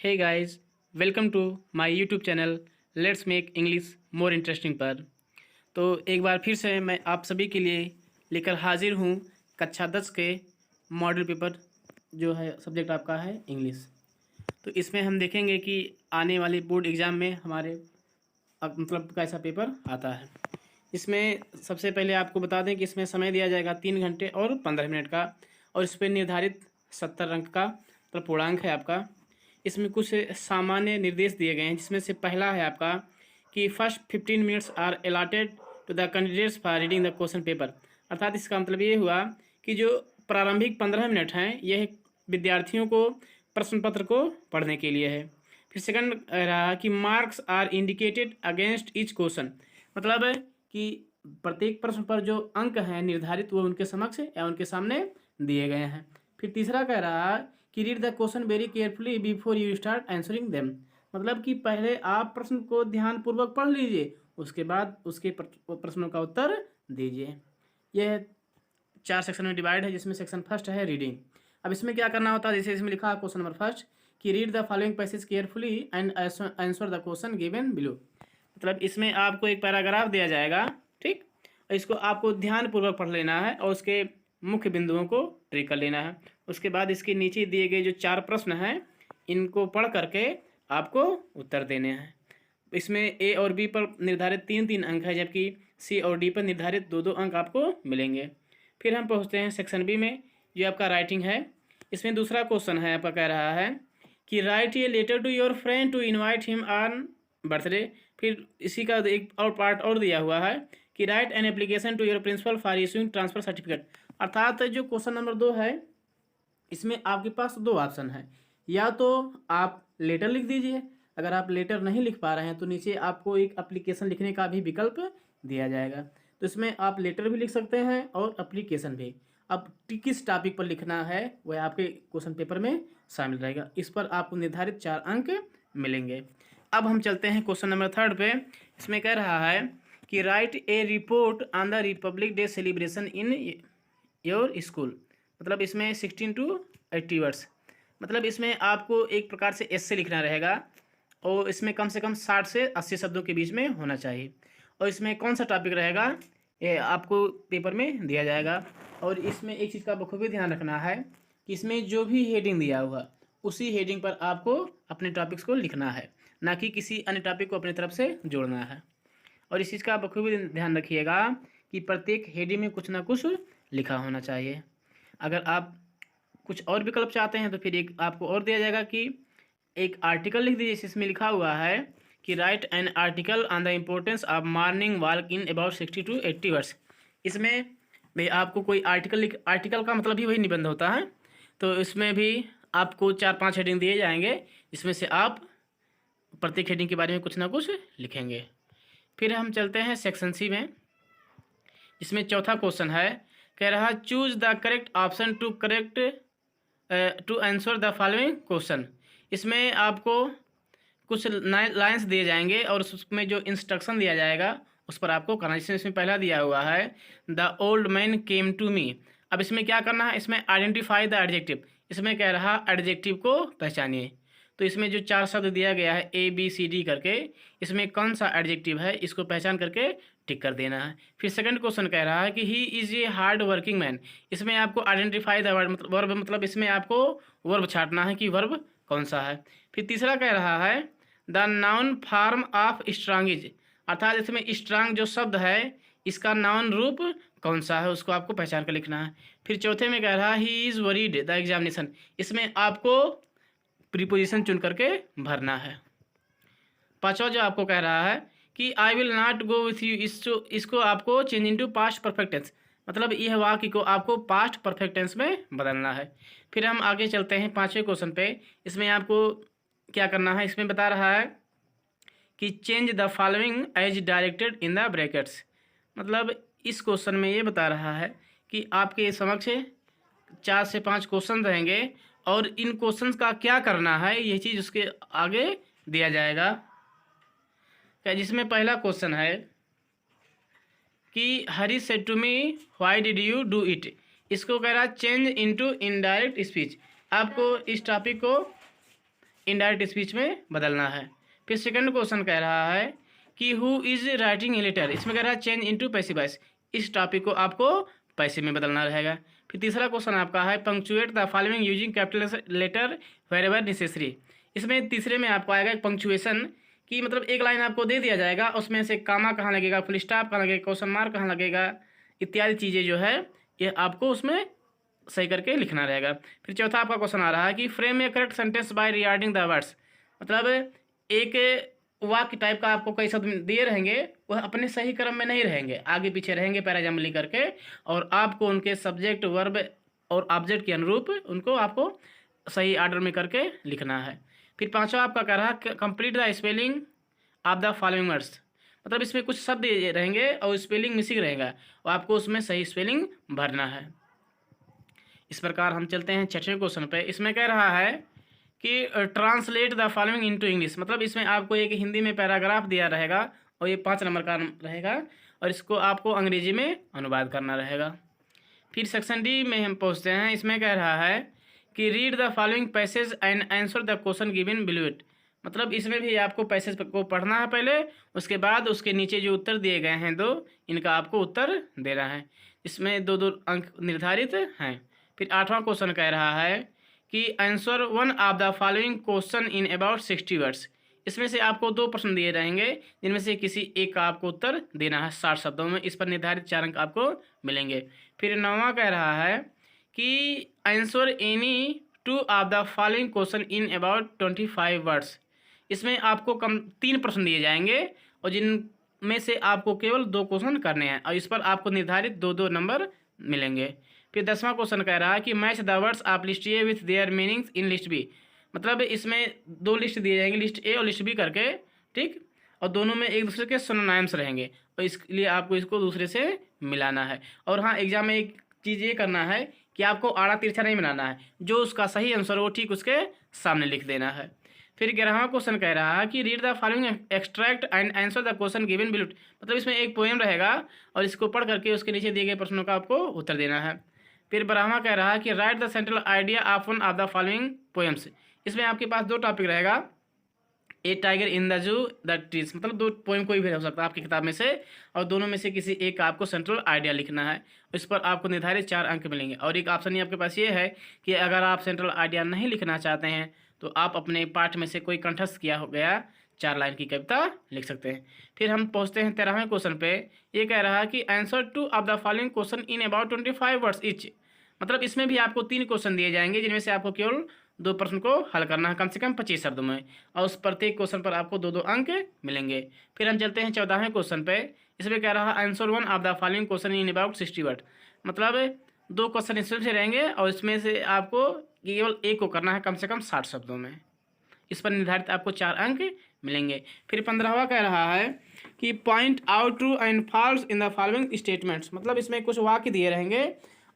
Hey guys, welcome to my YouTube channel let's make English more interesting पर। तो एक बार फिर से मैं आप सभी के लिए लेकर हाजिर हूँ कक्षा 10 के मॉडल पेपर जो है सब्जेक्ट आपका है इंग्लिश। तो इसमें हम देखेंगे कि आने वाले बोर्ड एग्ज़ाम में हमारे मतलब कैसा पेपर आता है। इसमें सबसे पहले आपको बता दें कि इसमें समय दिया जाएगा 3 घंटे और 15 मिनट का, और इस पर निर्धारित 70 अंक का मतलब पूर्णांक है आपका। इसमें कुछ सामान्य निर्देश दिए गए हैं, जिसमें से पहला है आपका कि first 15 minutes are allotted to the candidates for reading the question paper. अर्थात इसका मतलब ये हुआ कि जो प्रारंभिक 15 मिनट हैं यह विद्यार्थियों को प्रश्न पत्र को पढ़ने के लिए है। फिर सेकंड रहा कि marks are indicated against each question, मतलब है कि प्रत्येक प्रश्न पर जो अंक हैं निर्धारित वो उनके समक्ष या उनके सामने दिए गए हैं। फिर तीसरा कह रहा कि read the question very carefully before you start answering them, मतलब कि पहले आप प्रश्न को ध्यानपूर्वक पढ़ लीजिए, उसके बाद उसके प्रश्नों का उत्तर दीजिए। यह 4 सेक्शन में डिवाइड है, जिसमें सेक्शन फर्स्ट है रीडिंग। अब इसमें क्या करना होता है, जैसे इसमें लिखा है क्वेश्चन नंबर फर्स्ट कि read the following passage carefully and answer the question given below. मतलब इसमें आपको एक पैराग्राफ दिया जाएगा, ठीक, और इसको आपको ध्यानपूर्वक पढ़ लेना है और उसके मुख्य बिंदुओं को ट्रिक कर लेना है। उसके बाद इसके नीचे दिए गए जो 4 प्रश्न हैं इनको पढ़ करके आपको उत्तर देने हैं। इसमें ए और बी पर निर्धारित 3-3 अंक है, जबकि सी और डी पर निर्धारित 2-2 अंक आपको मिलेंगे। फिर हम पहुंचते हैं सेक्शन बी में, जो आपका राइटिंग है। इसमें दूसरा क्वेश्चन है आपका, कह रहा है कि write a letter to your friend to invite him on birthday. फिर इसी का एक और पार्ट और दिया हुआ है कि write an application to your principal for issuing transfer certificate. अर्थात जो क्वेश्चन नंबर 2 है इसमें आपके पास 2 ऑप्शन है, या तो आप लेटर लिख दीजिए, अगर आप लेटर नहीं लिख पा रहे हैं तो नीचे आपको एक एप्लीकेशन लिखने का भी विकल्प दिया जाएगा। तो इसमें आप लेटर भी लिख सकते हैं और एप्लीकेशन भी। अब किस टॉपिक पर लिखना है वह आपके क्वेश्चन पेपर में शामिल रहेगा, इस पर आपको निर्धारित 4 अंक मिलेंगे। अब हम चलते हैं क्वेश्चन नंबर 3 पे। इसमें कह रहा है कि write A report on the Republic day celebration in your school. मतलब इसमें 16 to 80 वर्ड्स, मतलब इसमें आपको एक प्रकार से एस्से लिखना रहेगा और इसमें कम से कम 60 से 80 शब्दों के बीच में होना चाहिए। और इसमें कौन सा टॉपिक रहेगा ये आपको पेपर में दिया जाएगा। और इसमें एक चीज़ का बखूबी ध्यान रखना है कि इसमें जो भी हेडिंग दिया हुआ उसी हेडिंग पर आपको अपने टॉपिक्स को लिखना है, ना कि किसी अन्य टॉपिक को अपनी तरफ से जोड़ना है। और इस चीज़ का बखूबी ध्यान रखिएगा कि प्रत्येक हेडिंग में कुछ ना कुछ लिखा होना चाहिए। अगर आप कुछ और विकल्प चाहते हैं तो फिर एक आपको और दिया जाएगा कि एक आर्टिकल लिख दीजिए, इसमें लिखा हुआ है कि write an article on the importance of morning walk in about 60 to 80 words. इसमें भी आपको कोई आर्टिकल का मतलब ही वही निबंध होता है, तो इसमें भी आपको 4-5 हेडिंग दिए जाएंगे, इसमें से आप प्रत्येक हेडिंग के बारे में कुछ ना कुछ लिखेंगे। फिर हम चलते हैं सेक्शन सी में। इसमें चौथा क्वेश्चन है, कह रहा choose the correct option to answer the following question. इसमें आपको कुछ लाइंस दिए जाएंगे और उसमें जो इंस्ट्रक्शन दिया जाएगा उस पर आपको करना। इसमें पहला दिया हुआ है the old man came to me. अब इसमें क्या करना है, इसमें आइडेंटिफाई द एडजेक्टिव। इसमें कह रहा एडजेक्टिव को पहचानिए। तो इसमें जो 4 शब्द दिया गया है ABCD करके, इसमें कौन सा एडजेक्टिव है इसको पहचान करके टिक कर देना है। फिर सेकंड क्वेश्चन कह रहा है कि he is a hard working man. इसमें आपको आइडेंटिफाई द वर्ब, मतलब इसमें आपको वर्ब छांटना है कि वर्ब कौन सा है। फिर तीसरा कह रहा है the noun form of strong, अर्थात इसमें स्ट्रांग जो शब्द है इसका नाउन रूप कौन सा है उसको आपको पहचान कर लिखना है। फिर चौथे में कह रहा है he is worried the examination. इसमें आपको प्रीपोजिशन चुन करके भरना है। पांचवा जो आपको कह रहा है कि I will not go with you, इसको आपको change into past perfect tense, मतलब यह वाक्य को आपको पास्ट परफेक्ट टेंस में बदलना है। फिर हम आगे चलते हैं 5वें क्वेश्चन पे। इसमें आपको क्या करना है, इसमें बता रहा है कि change the following as directed in the brackets. मतलब इस क्वेश्चन में ये बता रहा है कि आपके समक्ष 4 से 5 क्वेश्चन रहेंगे और इन क्वेश्चंस का क्या करना है यह चीज़ उसके आगे दिया जाएगा। जिसमें पहला क्वेश्चन है कि Hari said to me why did you do it. इसको कह रहा है चेंज इनटू इनडायरेक्ट स्पीच। आपको इस टॉपिक को इनडायरेक्ट स्पीच में बदलना है। फिर सेकंड क्वेश्चन कह रहा है कि who is writing a letter, इसमें कह रहा है चेंज इनटू पैसिव वॉइस, इस टॉपिक को आपको पैसिव में बदलना रहेगा। फिर तीसरा क्वेश्चन आपका है punctuate the following using capital letter wherever necessary, इसमें तीसरे में आपको आएगा पंक्चुएशन कि मतलब एक लाइन आपको दे दिया जाएगा, उसमें से कामा कहाँ लगेगा, फुल स्टॉप कहाँ लगेगा, क्वेश्चन मार्क कहाँ लगेगा, इत्यादि चीज़ें जो है ये आपको उसमें सही करके लिखना रहेगा। फिर चौथा आपका क्वेश्चन आ रहा है कि frame A correct sentence by regarding the words, मतलब एक वाक्य टाइप का आपको कई शब्द दिए रहेंगे, वह अपने सही क्रम में नहीं रहेंगे, आगे पीछे रहेंगे पैराजम्बली करके, और आपको उनके सब्जेक्ट वर्ब और ऑब्जेक्ट के अनुरूप उनको आपको सही आर्डर में करके लिखना है। फिर पांचवा आपका कह रहा है complete the spelling of the following words, मतलब इसमें कुछ शब्द रहेंगे और स्पेलिंग मिसिंग रहेगा और आपको उसमें सही स्पेलिंग भरना है। इस प्रकार हम चलते हैं छठवें क्वेश्चन पे। इसमें कह रहा है कि translate the following into English, मतलब इसमें आपको एक हिंदी में पैराग्राफ दिया रहेगा और ये 5 नंबर का रहेगा और इसको आपको अंग्रेजी में अनुवाद करना रहेगा। फिर सेक्शन डी में हम पहुँचते हैं। इसमें कह रहा है कि read the following passage and answer the question given below it, मतलब इसमें भी आपको पैसेज को पढ़ना है पहले, उसके बाद उसके नीचे जो उत्तर दिए गए हैं दो, इनका आपको उत्तर देना है। इसमें 2-2 अंक निर्धारित हैं। फिर आठवां क्वेश्चन कह रहा है कि answer one of the following question in about 60 words, इसमें से आपको 2 प्रश्न दिए रहेंगे जिनमें से किसी एक का आपको उत्तर देना है 60 शब्दों में, इस पर निर्धारित 4 अंक आपको मिलेंगे। फिर 9वां कह रहा है कि answer any 2 of the following question in about 25 words, इसमें आपको कम 3 प्रश्न दिए जाएंगे और जिनमें से आपको केवल 2 क्वेश्चन करने हैं और इस पर आपको निर्धारित 2-2 नंबर मिलेंगे। फिर 10वां क्वेश्चन कह रहा है कि match the words of list A with their meanings in list B, मतलब इसमें 2 लिस्ट दिए जाएंगे, लिस्ट ए और लिस्ट बी करके, ठीक, और दोनों में एक दूसरे के सिनोनिम्स रहेंगे और इसलिए आपको इसको दूसरे से मिलाना है। और हाँ, एग्जाम में एक चीज़ ये करना है कि आपको आड़ा तिरछा नहीं बनाना है, जो उसका सही आंसर हो ठीक उसके सामने लिख देना है। फिर 11वां क्वेश्चन कह रहा है कि read the following extract and answer the question given below, मतलब इसमें एक पोएम रहेगा और इसको पढ़ करके उसके नीचे दिए गए प्रश्नों का आपको उत्तर देना है। फिर 12वां कह रहा है कि write the central idea of one of the following poems, इसमें आपके पास 2 टॉपिक रहेगा, a tiger in the zoo the trees, मतलब 2 पोएम कोई भी हो सकता है आपकी किताब में से और दोनों में से किसी एक का आपको सेंट्रल आइडिया लिखना है, इस पर आपको निर्धारित 4 अंक मिलेंगे। और एक ऑप्शन ये आपके पास ये है कि अगर आप सेंट्रल आइडिया नहीं लिखना चाहते हैं तो आप अपने पाठ में से कोई कंठस्थ किया हो गया 4 लाइन की कविता लिख सकते हैं। फिर हम पहुँचते हैं 13वें क्वेश्चन पे। ये कह रहा है कि answer 2 of the following question in about 25 words each, मतलब इसमें भी आपको 3 क्वेश्चन दिए जाएंगे जिनमें से आपको केवल 2 प्रश्न को हल करना है कम से कम 25 शब्दों में और उस प्रत्येक क्वेश्चन पर आपको 2-2 अंक मिलेंगे। फिर हम चलते हैं 14वें क्वेश्चन पे। इसमें कह रहा है answer one of the following question in about 60 word, मतलब 2 क्वेश्चन इसमें से रहेंगे और इसमें से आपको केवल एक को करना है कम से कम 60 शब्दों में, इस पर निर्धारित आपको 4 अंक मिलेंगे। फिर 15वां कह रहा है कि point out true and falls in the following statements, मतलब इसमें कुछ वाक्य दिए रहेंगे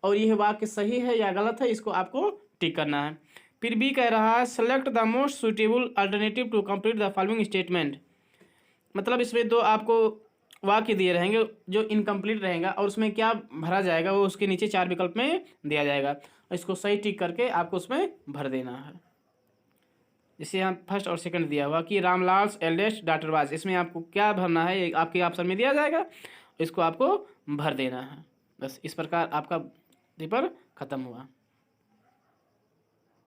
और यह वाक्य सही है या गलत है इसको आपको टिक करना है। फिर बी कह रहा है select the most suitable alternative to complete the following statement, मतलब इसमें 2 आपको वाक्य दिए रहेंगे जो इनकम्प्लीट रहेगा और उसमें क्या भरा जाएगा वो उसके नीचे 4 विकल्प में दिया जाएगा, इसको सही टिक करके आपको उसमें भर देना है। जैसे यहाँ फर्स्ट और सेकंड दिया हुआ कि रामलाल एल्डेस्ट डॉटर वाज, इसमें आपको क्या भरना है आपके ऑप्शन में दिया जाएगा, इसको आपको भर देना है। बस इस प्रकार आपका पेपर खत्म हुआ।